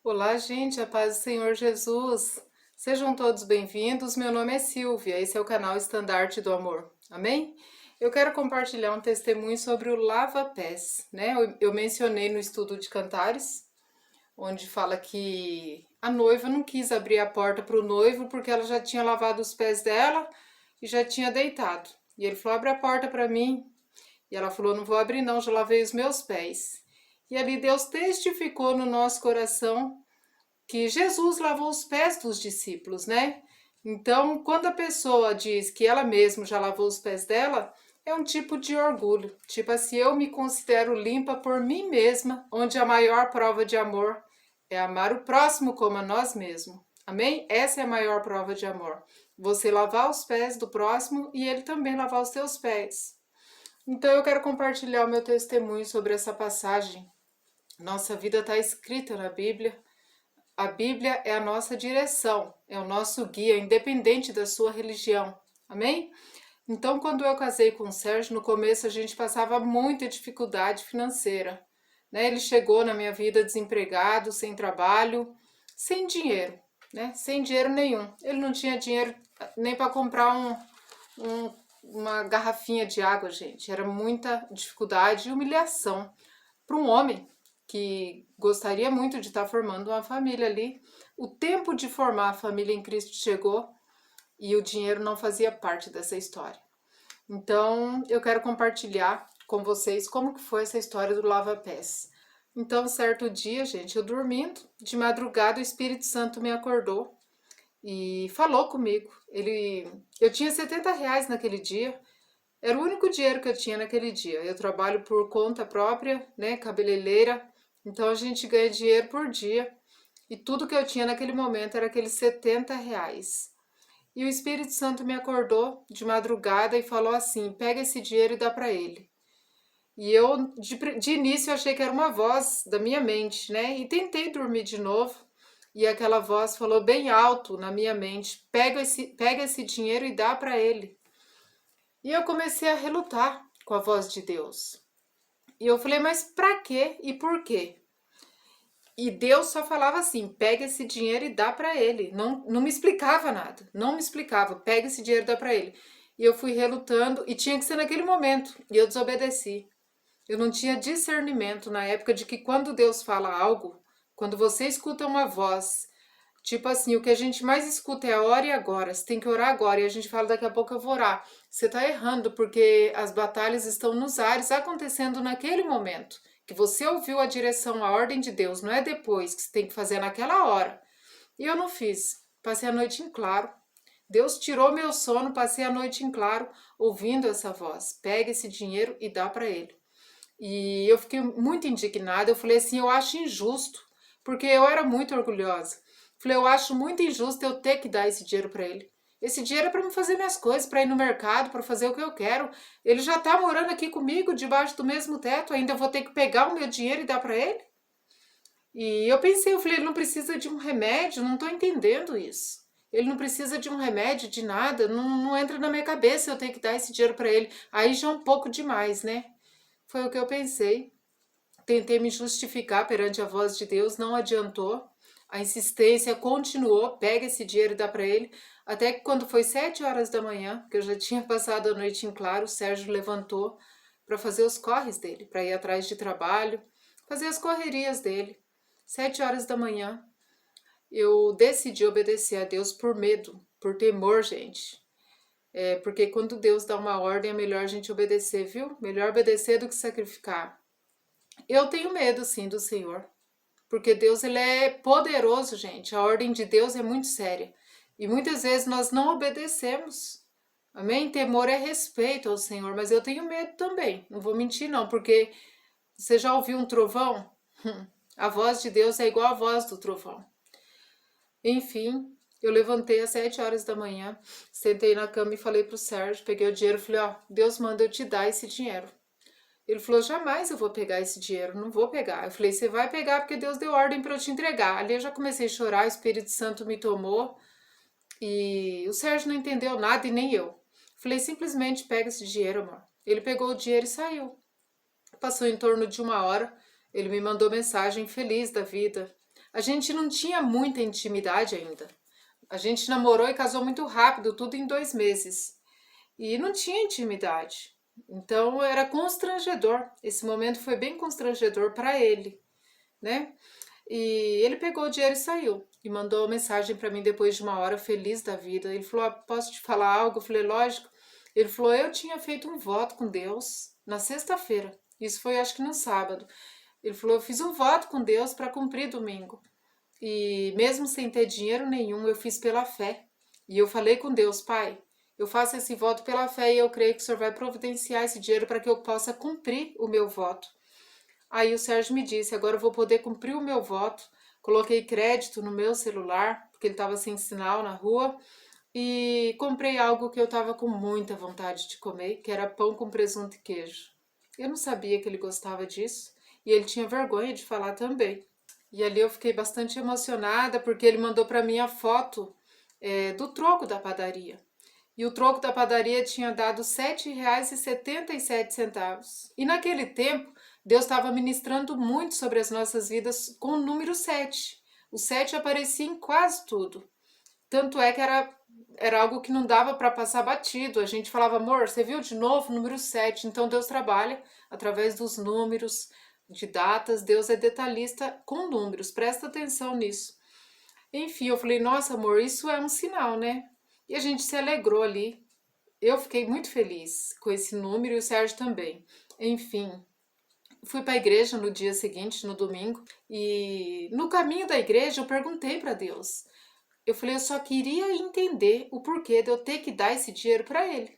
Olá, gente, a paz do Senhor Jesus. Sejam todos bem-vindos. Meu nome é Silvia, esse é o canal Estandarte do Amor. Amém? Eu quero compartilhar um testemunho sobre o lava-pés, né? Eu mencionei no estudo de Cantares, onde fala que a noiva não quis abrir a porta para o noivo porque ela já tinha lavado os pés dela e já tinha deitado. E ele falou: abre a porta para mim. E ela falou: não vou abrir, não, já lavei os meus pés. E ali Deus testificou no nosso coração que Jesus lavou os pés dos discípulos, né? Então, quando a pessoa diz que ela mesma já lavou os pés dela, é um tipo de orgulho. Tipo assim, eu me considero limpa por mim mesma, onde a maior prova de amor é amar o próximo como a nós mesmos. Amém? Essa é a maior prova de amor. Você lavar os pés do próximo e ele também lavar os seus pés. Então, eu quero compartilhar o meu testemunho sobre essa passagem. Nossa vida está escrita na Bíblia. A Bíblia é a nossa direção, é o nosso guia, independente da sua religião. Amém? Então, quando eu casei com o Sérgio, no começo a gente passava muita dificuldade financeira, né? Ele chegou na minha vida desempregado, sem trabalho, sem dinheiro, né? Sem dinheiro nenhum. Ele não tinha dinheiro nem para comprar uma garrafinha de água, gente. Era muita dificuldade e humilhação para um homem que gostaria muito de estar formando uma família ali. O tempo de formar a família em Cristo chegou e o dinheiro não fazia parte dessa história. Então, eu quero compartilhar com vocês como que foi essa história do lava-pés. Então, certo dia, gente, eu dormindo, de madrugada o Espírito Santo me acordou e falou comigo. Eu tinha R$ 70 naquele dia, era o único dinheiro que eu tinha naquele dia. Eu trabalho por conta própria, né, cabeleireira, então a gente ganha dinheiro por dia. E tudo que eu tinha naquele momento era aqueles R$ 70. E o Espírito Santo me acordou de madrugada e falou assim: pega esse dinheiro e dá para ele. E eu, de início, achei que era uma voz da minha mente, né? E tentei dormir de novo. E aquela voz falou bem alto na minha mente: pega esse dinheiro e dá para ele. E eu comecei a relutar com a voz de Deus. E eu falei: mas para quê e por quê? E Deus só falava assim: pega esse dinheiro e dá para ele. Não me explicava nada, não me explicava. Pega esse dinheiro e dá para ele. E eu fui relutando e tinha que ser naquele momento. E eu desobedeci. Eu não tinha discernimento na época de que quando Deus fala algo, quando você escuta uma voz, tipo assim, o que a gente mais escuta é a hora e agora. Você tem que orar agora. E a gente fala: daqui a pouco eu vou orar. Você está errando, porque as batalhas estão nos ares acontecendo naquele momento. Que você ouviu a direção, a ordem de Deus, não é depois que você tem que fazer naquela hora. E eu não fiz. Passei a noite em claro. Deus tirou meu sono, passei a noite em claro, ouvindo essa voz. Pega esse dinheiro e dá para ele. E eu fiquei muito indignada. Eu falei assim: eu acho injusto, porque eu era muito orgulhosa. Falei: eu acho muito injusto eu ter que dar esse dinheiro para ele. Esse dinheiro é para me fazer minhas coisas, para ir no mercado, para fazer o que eu quero. Ele já tá morando aqui comigo, debaixo do mesmo teto, ainda vou ter que pegar o meu dinheiro e dar para ele? E eu pensei, eu falei: ele não precisa de um remédio, não tô entendendo isso. Ele não precisa de um remédio, de nada, não entra na minha cabeça eu ter que dar esse dinheiro para ele. Aí já é um pouco demais, né? Foi o que eu pensei. Tentei me justificar perante a voz de Deus, não adiantou. A insistência continuou: pega esse dinheiro e dá para ele. Até que quando foi 7 horas da manhã, que eu já tinha passado a noite em claro, o Sérgio levantou para fazer os corres dele, para ir atrás de trabalho, fazer as correrias dele. 7 horas da manhã, eu decidi obedecer a Deus por medo, por temor, gente. É porque quando Deus dá uma ordem é melhor a gente obedecer, viu? Melhor obedecer do que sacrificar. Eu tenho medo, sim, do Senhor, porque Deus ele é poderoso, gente. A ordem de Deus é muito séria e muitas vezes nós não obedecemos. Amém? Temor é respeito ao Senhor, mas eu tenho medo também. Não vou mentir, não, porque você já ouviu um trovão? A voz de Deus é igual à voz do trovão. Enfim, eu levantei às 7 horas da manhã, sentei na cama e falei pro Sérgio, peguei o dinheiro e falei: ó, Deus manda eu te dar esse dinheiro. Ele falou: jamais eu vou pegar esse dinheiro, não vou pegar. Eu falei: você vai pegar porque Deus deu ordem para eu te entregar. Ali eu já comecei a chorar, o Espírito Santo me tomou e o Sérgio não entendeu nada e nem eu. Falei: simplesmente pega esse dinheiro, amor. Ele pegou o dinheiro e saiu. Passou em torno de 1 hora, ele me mandou mensagem feliz da vida. A gente não tinha muita intimidade ainda. A gente namorou e casou muito rápido, tudo em 2 meses. E não tinha intimidade. Então era constrangedor. Esse momento foi bem constrangedor para ele, né? E ele pegou o dinheiro e saiu. E mandou uma mensagem para mim depois de uma hora, feliz da vida. Ele falou: posso te falar algo? Eu falei: lógico. Ele falou: eu tinha feito um voto com Deus na sexta-feira. Isso foi, acho que no sábado. Ele falou: eu fiz um voto com Deus para cumprir domingo. E mesmo sem ter dinheiro nenhum, eu fiz pela fé. E eu falei com Deus: Pai, eu faço esse voto pela fé e eu creio que o Senhor vai providenciar esse dinheiro para que eu possa cumprir o meu voto. Aí o Sérgio me disse: agora eu vou poder cumprir o meu voto. Coloquei crédito no meu celular, porque ele estava sem sinal na rua, e comprei algo que eu estava com muita vontade de comer, que era pão com presunto e queijo. Eu não sabia que ele gostava disso, e ele tinha vergonha de falar também. E ali eu fiquei bastante emocionada, porque ele mandou para mim a foto do troco da padaria. E o troco da padaria tinha dado R$ 7,77. E naquele tempo, Deus estava ministrando muito sobre as nossas vidas com o número 7. O 7 aparecia em quase tudo. Tanto é que era algo que não dava para passar batido. A gente falava: amor, você viu de novo o número 7? Então Deus trabalha através dos números, de datas. Deus é detalhista com números, presta atenção nisso. Enfim, eu falei: nossa, amor, isso é um sinal, né? E a gente se alegrou ali. Eu fiquei muito feliz com esse número e o Sérgio também. Enfim, fui para a igreja no dia seguinte, no domingo, e no caminho da igreja eu perguntei para Deus. Eu falei: eu só queria entender o porquê de eu ter que dar esse dinheiro para ele.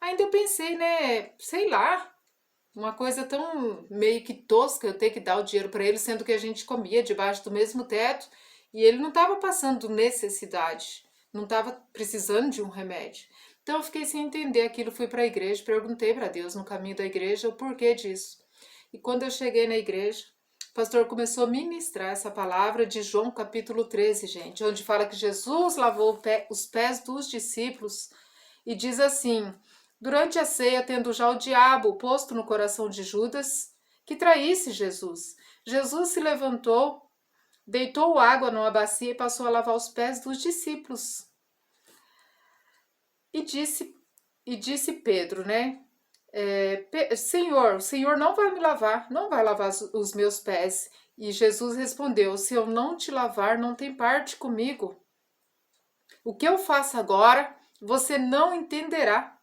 Ainda eu pensei, né, sei lá, uma coisa tão meio que tosca eu ter que dar o dinheiro para ele, sendo que a gente comia debaixo do mesmo teto e ele não estava passando necessidade, não estava precisando de um remédio. Então eu fiquei sem entender aquilo, fui para a igreja, perguntei para Deus no caminho da igreja o porquê disso. E quando eu cheguei na igreja, o pastor começou a ministrar essa palavra de João capítulo 13, gente, onde fala que Jesus lavou os pés dos discípulos e diz assim: durante a ceia, tendo já o diabo posto no coração de Judas, que traísse Jesus, Jesus se levantou, deitou água numa bacia e passou a lavar os pés dos discípulos. E disse Pedro, né? Senhor, o Senhor não vai me lavar, não vai lavar os meus pés. E Jesus respondeu: se eu não te lavar, não tem parte comigo. O que eu faço agora, você não entenderá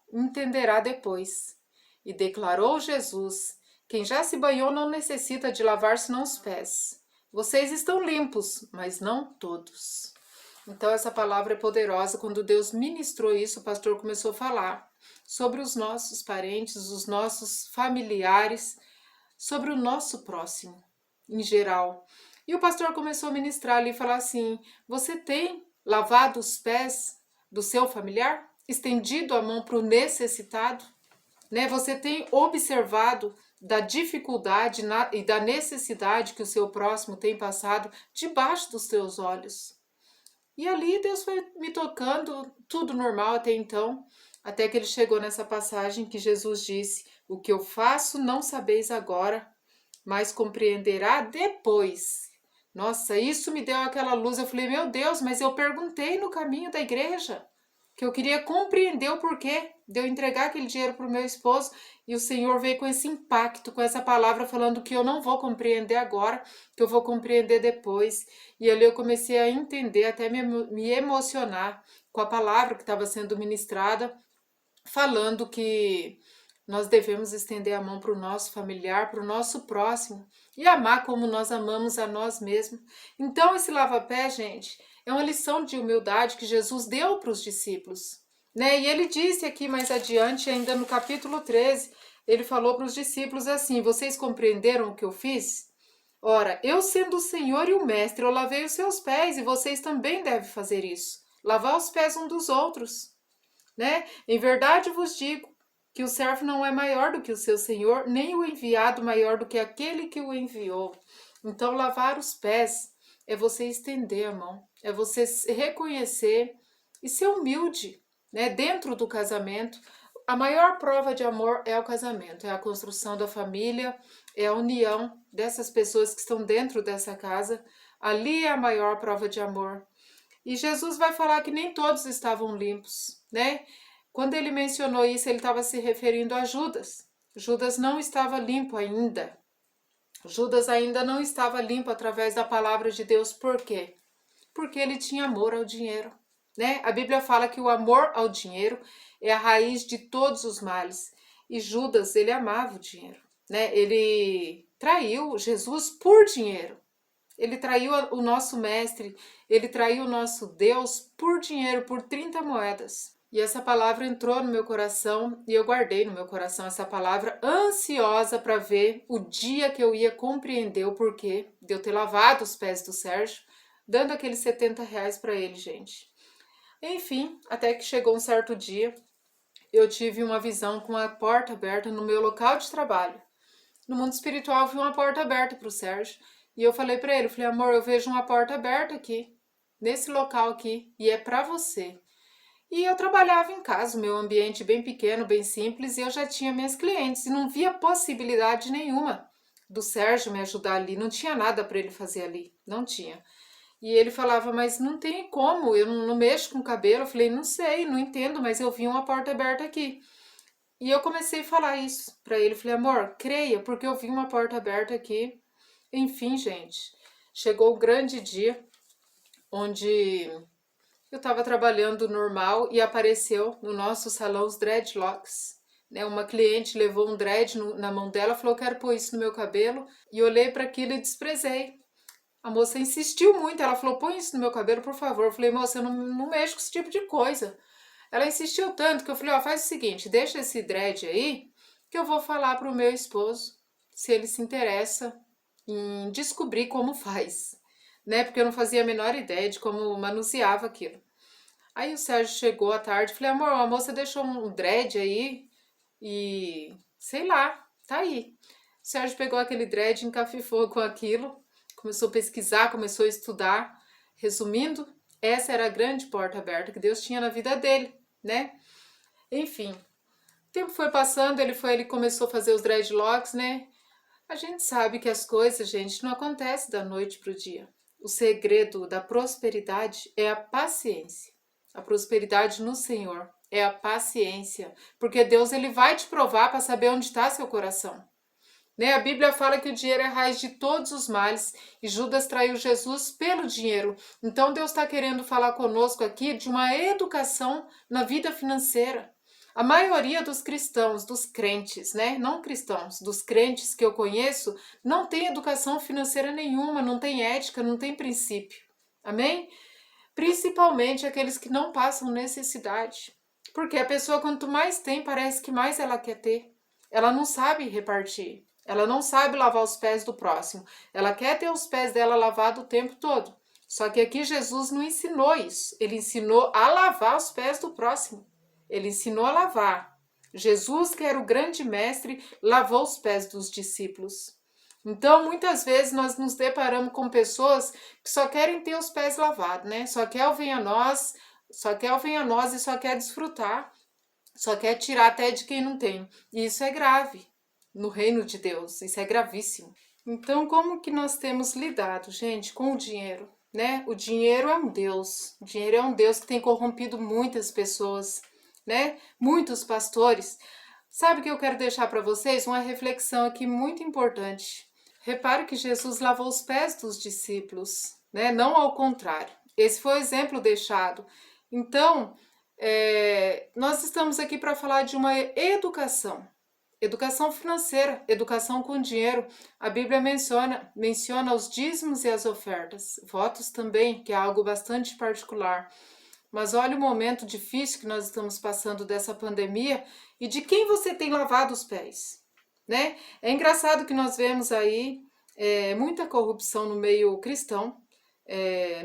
depois. E declarou Jesus: quem já se banhou não necessita de lavar senão os pés. Vocês estão limpos, mas não todos. Então essa palavra é poderosa. Quando Deus ministrou isso, o pastor começou a falar sobre os nossos parentes, os nossos familiares, sobre o nosso próximo, em geral. E o pastor começou a ministrar ali e falar assim: você tem lavado os pés do seu familiar? Estendido a mão para o necessitado? Né? Você tem observado da dificuldade e da necessidade que o seu próximo tem passado debaixo dos teus olhos? E ali Deus foi me tocando, tudo normal até então, até que ele chegou nessa passagem que Jesus disse: o que eu faço não sabeis agora, mas compreenderá depois. Nossa, isso me deu aquela luz. Eu falei: meu Deus, mas eu perguntei no caminho da igreja que eu queria compreender o porquê de eu entregar aquele dinheiro para o meu esposo, e o Senhor veio com esse impacto, com essa palavra falando que eu não vou compreender agora, que eu vou compreender depois. E ali eu comecei a entender, até me emocionar com a palavra que estava sendo ministrada, falando que nós devemos estender a mão para o nosso familiar, para o nosso próximo e amar como nós amamos a nós mesmos. Então, esse lava-pé, gente, é uma lição de humildade que Jesus deu para os discípulos, né? E ele disse aqui mais adiante, ainda no capítulo 13, ele falou para os discípulos assim: vocês compreenderam o que eu fiz? Ora, eu sendo o Senhor e o Mestre, eu lavei os seus pés e vocês também devem fazer isso. Lavar os pés um dos outros, né? Em verdade vos digo que o servo não é maior do que o seu senhor, nem o enviado maior do que aquele que o enviou. Então, lavar os pés é você estender a mão, é você reconhecer e ser humilde, né? Dentro do casamento, a maior prova de amor é o casamento, é a construção da família, é a união dessas pessoas que estão dentro dessa casa, Ali é a maior prova de amor. E Jesus vai falar que nem todos estavam limpos, né? Quando ele mencionou isso, ele estava se referindo a Judas. Judas não estava limpo ainda. Judas ainda não estava limpo através da palavra de Deus. Por quê? Porque ele tinha amor ao dinheiro, né? A Bíblia fala que o amor ao dinheiro é a raiz de todos os males. E Judas, ele amava o dinheiro, né? Ele traiu Jesus por dinheiro. Ele traiu o nosso mestre, ele traiu o nosso Deus por dinheiro, por 30 moedas. E essa palavra entrou no meu coração e eu guardei no meu coração essa palavra, ansiosa para ver o dia que eu ia compreender o porquê de eu ter lavado os pés do Sérgio, dando aqueles R$ 70 para ele, gente. Enfim, até que chegou um certo dia, eu tive uma visão com a porta aberta no meu local de trabalho. No mundo espiritual, eu vi uma porta aberta para o Sérgio. E eu falei para ele, amor, eu vejo uma porta aberta aqui, nesse local aqui, e é para você. E eu trabalhava em casa, meu ambiente bem pequeno, bem simples, e eu já tinha minhas clientes, e não via possibilidade nenhuma do Sérgio me ajudar ali, não tinha nada para ele fazer ali, não tinha. E ele falava, mas não tem como, eu não mexo com cabelo. Eu falei, não sei, não entendo, mas eu vi uma porta aberta aqui. E eu comecei a falar isso para ele, falei, amor, creia, porque eu vi uma porta aberta aqui. Enfim, gente, chegou o grande dia onde eu estava trabalhando normal e apareceu no nosso salão os dreadlocks. Né? Uma cliente levou um dread na mão dela, falou, quero pôr isso no meu cabelo. E olhei para aquilo e desprezei. A moça insistiu muito, ela falou, põe isso no meu cabelo, por favor. Eu falei, moça, eu não mexo com esse tipo de coisa. Ela insistiu tanto que eu falei, ó, faz o seguinte, deixa esse dread aí, que eu vou falar pro meu esposo se ele se interessa em descobrir como faz, né? Porque eu não fazia a menor ideia de como manuseava aquilo. Aí o Sérgio chegou à tarde, falei, amor, a moça deixou um dread aí e sei lá, tá aí. O Sérgio pegou aquele dread, encafifou com aquilo, começou a pesquisar, começou a estudar. Resumindo, essa era a grande porta aberta que Deus tinha na vida dele, né? Enfim, o tempo foi passando, ele começou a fazer os dreadlocks, né? A gente sabe que as coisas, gente, não acontecem da noite para o dia. O segredo da prosperidade é a paciência. A prosperidade no Senhor é a paciência, porque Deus ele vai te provar para saber onde está seu coração. Né? A Bíblia fala que o dinheiro é a raiz de todos os males e Judas traiu Jesus pelo dinheiro. Então Deus está querendo falar conosco aqui de uma educação na vida financeira. A maioria dos cristãos, dos crentes, né? Não cristãos, dos crentes que eu conheço, não tem educação financeira nenhuma, não tem ética, não tem princípio. Amém? Principalmente aqueles que não passam necessidade. Porque a pessoa, quanto mais tem, parece que mais ela quer ter. Ela não sabe repartir. Ela não sabe lavar os pés do próximo. Ela quer ter os pés dela lavados o tempo todo. Só que aqui Jesus não ensinou isso. Ele ensinou a lavar os pés do próximo. Ele ensinou a lavar. Jesus, que era o grande mestre, lavou os pés dos discípulos. Então, muitas vezes nós nos deparamos com pessoas que só querem ter os pés lavados, né? Só quer o venha a nós, só quer o venha a nós e só quer desfrutar. Só quer tirar até de quem não tem. E isso é grave no reino de Deus. Isso é gravíssimo. Então, como que nós temos lidado, gente, com o dinheiro? Né? O dinheiro é um Deus. O dinheiro é um Deus que tem corrompido muitas pessoas, né? Muitos pastores. Sabe o que eu quero deixar para vocês? Uma reflexão aqui muito importante. Repare que Jesus lavou os pés dos discípulos, né? Não ao contrário. Esse foi o exemplo deixado. Então, nós estamos aqui para falar de uma educação. Educação financeira, educação com dinheiro. A Bíblia menciona os dízimos e as ofertas. Votos também, que é algo bastante particular. Mas olha o momento difícil que nós estamos passando dessa pandemia e de quem você tem lavado os pés, né? É engraçado que nós vemos aí muita corrupção no meio cristão,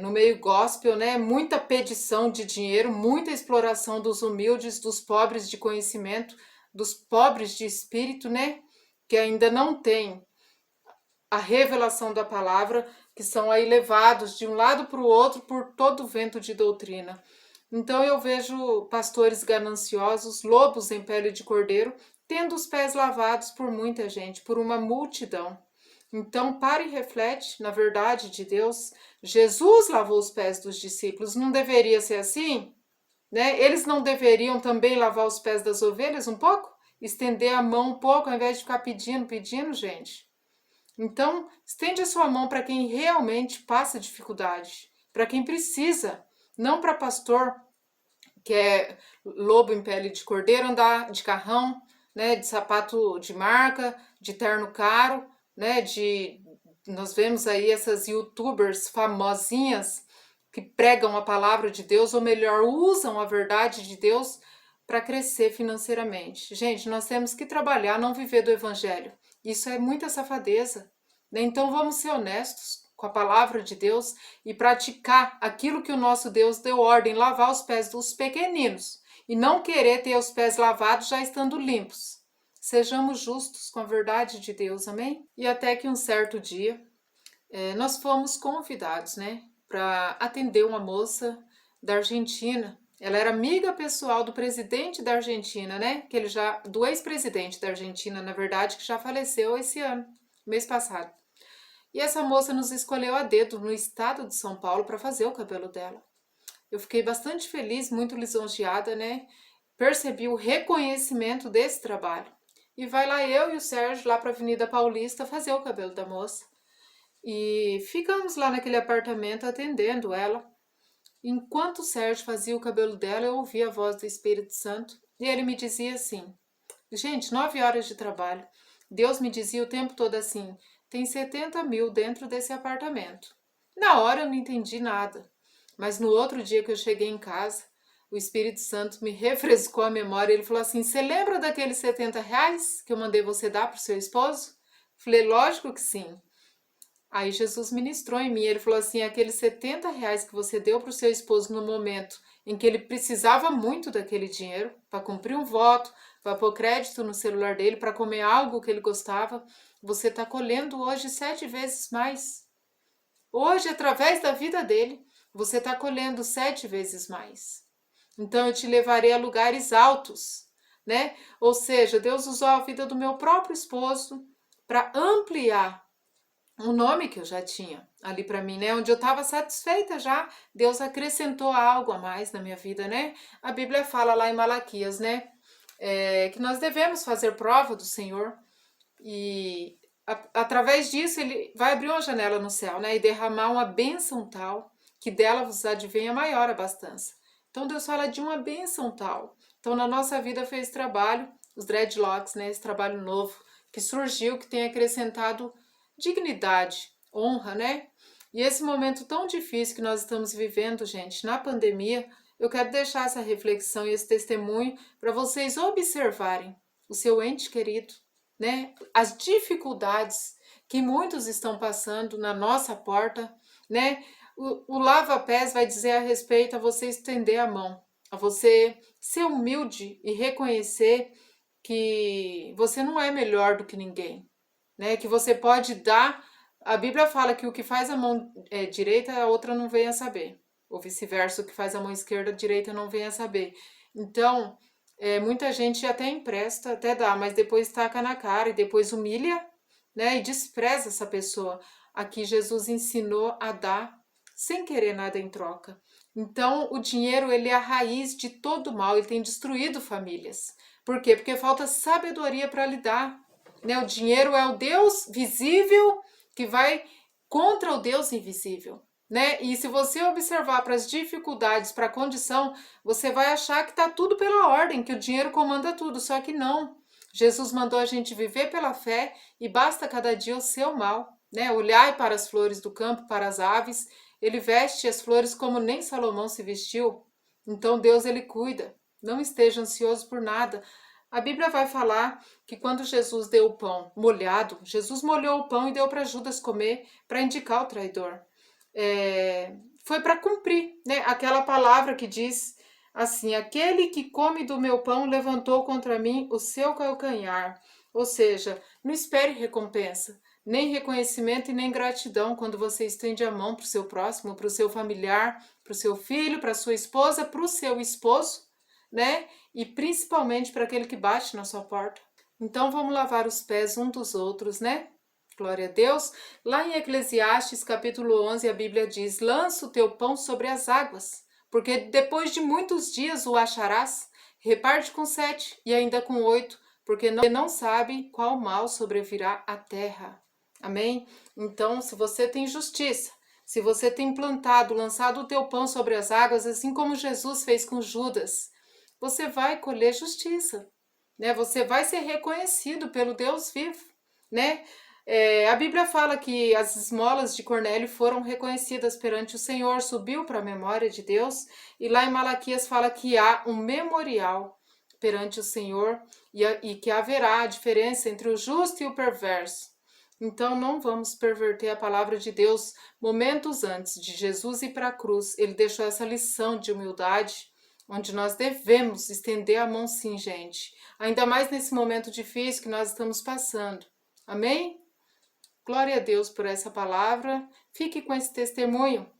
no meio gospel, né? Muita pedição de dinheiro, muita exploração dos humildes, dos pobres de conhecimento, dos pobres de espírito, né? Que ainda não têm a revelação da palavra, que são aí levados de um lado para o outro por todo o vento de doutrina. Então eu vejo pastores gananciosos, lobos em pele de cordeiro, tendo os pés lavados por muita gente, por uma multidão. Então, para e reflete na verdade de Deus. Jesus lavou os pés dos discípulos, não deveria ser assim? Né? Eles não deveriam também lavar os pés das ovelhas um pouco? Estender a mão um pouco, ao invés de ficar pedindo, gente? Então, estende a sua mão para quem realmente passa dificuldade, para quem precisa, não para pastor que é lobo em pele de cordeiro andar de carrão, né, de sapato de marca, de terno caro, né, nós vemos aí essas youtubers famosinhas que pregam a palavra de Deus, ou melhor, usam a verdade de Deus para crescer financeiramente. Gente, nós temos que trabalhar, não viver do evangelho. Isso é muita safadeza, né? Então vamos ser honestos com a palavra de Deus e praticar aquilo que o nosso Deus deu ordem, lavar os pés dos pequeninos e não querer ter os pés lavados já estando limpos. Sejamos justos com a verdade de Deus, amém? E até que um certo dia nós fomos convidados, né, para atender uma moça da Argentina. Ela era amiga pessoal do presidente da Argentina, né? Do ex-presidente da Argentina, na verdade, que já faleceu esse ano, mês passado. E essa moça nos escolheu a dedo no estado de São Paulo para fazer o cabelo dela. Eu fiquei bastante feliz, muito lisonjeada, né? Percebi o reconhecimento desse trabalho. E vai lá eu e o Sérgio lá para a Avenida Paulista fazer o cabelo da moça. E ficamos lá naquele apartamento atendendo ela. Enquanto o Sérgio fazia o cabelo dela, eu ouvia a voz do Espírito Santo e ele me dizia assim: gente, 9 horas de trabalho. Deus me dizia o tempo todo assim: tem 70 mil dentro desse apartamento. Na hora eu não entendi nada, mas no outro dia que eu cheguei em casa, o Espírito Santo me refrescou a memória. Ele falou assim: você lembra daqueles 70 reais que eu mandei você dar para o seu esposo? Falei: lógico que sim. Aí Jesus ministrou em mim, ele falou assim: aqueles 70 reais que você deu para o seu esposo no momento em que ele precisava muito daquele dinheiro para cumprir um voto, para pôr crédito no celular dele, para comer algo que ele gostava, você está colhendo hoje 7 vezes mais. Hoje, através da vida dele, você está colhendo 7 vezes mais. Então eu te levarei a lugares altos, né? Ou seja, Deus usou a vida do meu próprio esposo para ampliar o nome que eu já tinha ali para mim, né? Onde eu estava satisfeita já, Deus acrescentou algo a mais na minha vida, né? A Bíblia fala lá em Malaquias, né? Que nós devemos fazer prova do Senhor e através disso ele vai abrir uma janela no céu, né? E derramar uma bênção tal que dela vos advenha maior abastança. Então Deus fala de uma bênção tal. Então na nossa vida fez trabalho, os dreadlocks, né? Esse trabalho novo que surgiu, que tem acrescentado dignidade, honra, né? E esse momento tão difícil que nós estamos vivendo, gente, na pandemia, eu quero deixar essa reflexão e esse testemunho para vocês observarem o seu ente querido, né? As dificuldades que muitos estão passando na nossa porta, né? O lava-pés vai dizer a respeito a você estender a mão, a você ser humilde e reconhecer que você não é melhor do que ninguém, né? Que você pode dar. A Bíblia fala que o que faz a mão direita, a outra não vem a saber. Ou vice-versa, o que faz a mão esquerda, a direita não vem a saber. Então, muita gente até empresta, até dá, mas depois taca na cara e depois humilha, né? E despreza essa pessoa. Aqui Jesus ensinou a dar sem querer nada em troca. Então, o dinheiro, ele é a raiz de todo mal, ele tem destruído famílias. Por quê? Porque falta sabedoria para lidar, né? O dinheiro é o Deus visível que vai contra o Deus invisível, né? E se você observar para as dificuldades, para a condição, você vai achar que está tudo pela ordem, que o dinheiro comanda tudo, só que não. Jesus mandou a gente viver pela fé e basta cada dia o seu mal, né? Olhai para as flores do campo, para as aves, ele veste as flores como nem Salomão se vestiu. Então Deus, ele cuida. Não esteja ansioso por nada. A Bíblia vai falar que quando Jesus deu o pão molhado, Jesus molhou o pão e deu para Judas comer, para indicar o traidor. Foi para cumprir, né, aquela palavra que diz assim: aquele que come do meu pão levantou contra mim o seu calcanhar. Ou seja, não espere recompensa, nem reconhecimento e nem gratidão quando você estende a mão para o seu próximo, para o seu familiar, para o seu filho, para a sua esposa, para o seu esposo, né? E principalmente para aquele que bate na sua porta. Então vamos lavar os pés um dos outros, né? Glória a Deus. Lá em Eclesiastes, capítulo 11, a Bíblia diz: lança o teu pão sobre as águas, porque depois de muitos dias o acharás. Reparte com 7 e ainda com 8, porque não sabe qual mal sobrevirá à terra. Amém? Então, se você tem justiça, se você tem plantado, lançado o teu pão sobre as águas, assim como Jesus fez com Judas, você vai colher justiça, né? Você vai ser reconhecido pelo Deus vivo, né? A Bíblia fala que as esmolas de Cornélio foram reconhecidas perante o Senhor, subiu para a memória de Deus, e lá em Malaquias fala que há um memorial perante o Senhor e que haverá a diferença entre o justo e o perverso. Então não vamos perverter a palavra de Deus. Momentos antes de Jesus ir para a cruz, ele deixou essa lição de humildade, onde nós devemos estender a mão sim, gente. Ainda mais nesse momento difícil que nós estamos passando. Amém? Glória a Deus por essa palavra. Fique com esse testemunho,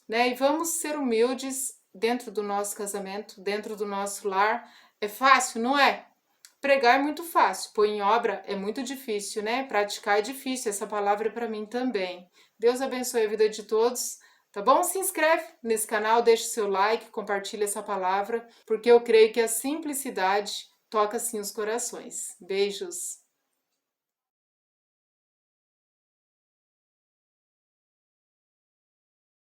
né? E vamos ser humildes dentro do nosso casamento, dentro do nosso lar. É fácil, não é? Pregar é muito fácil, pôr em obra é muito difícil, né? Praticar é difícil, essa palavra é para mim também. Deus abençoe a vida de todos, tá bom? Se inscreve nesse canal, deixa o seu like, compartilha essa palavra, porque eu creio que a simplicidade toca sim os corações. Beijos!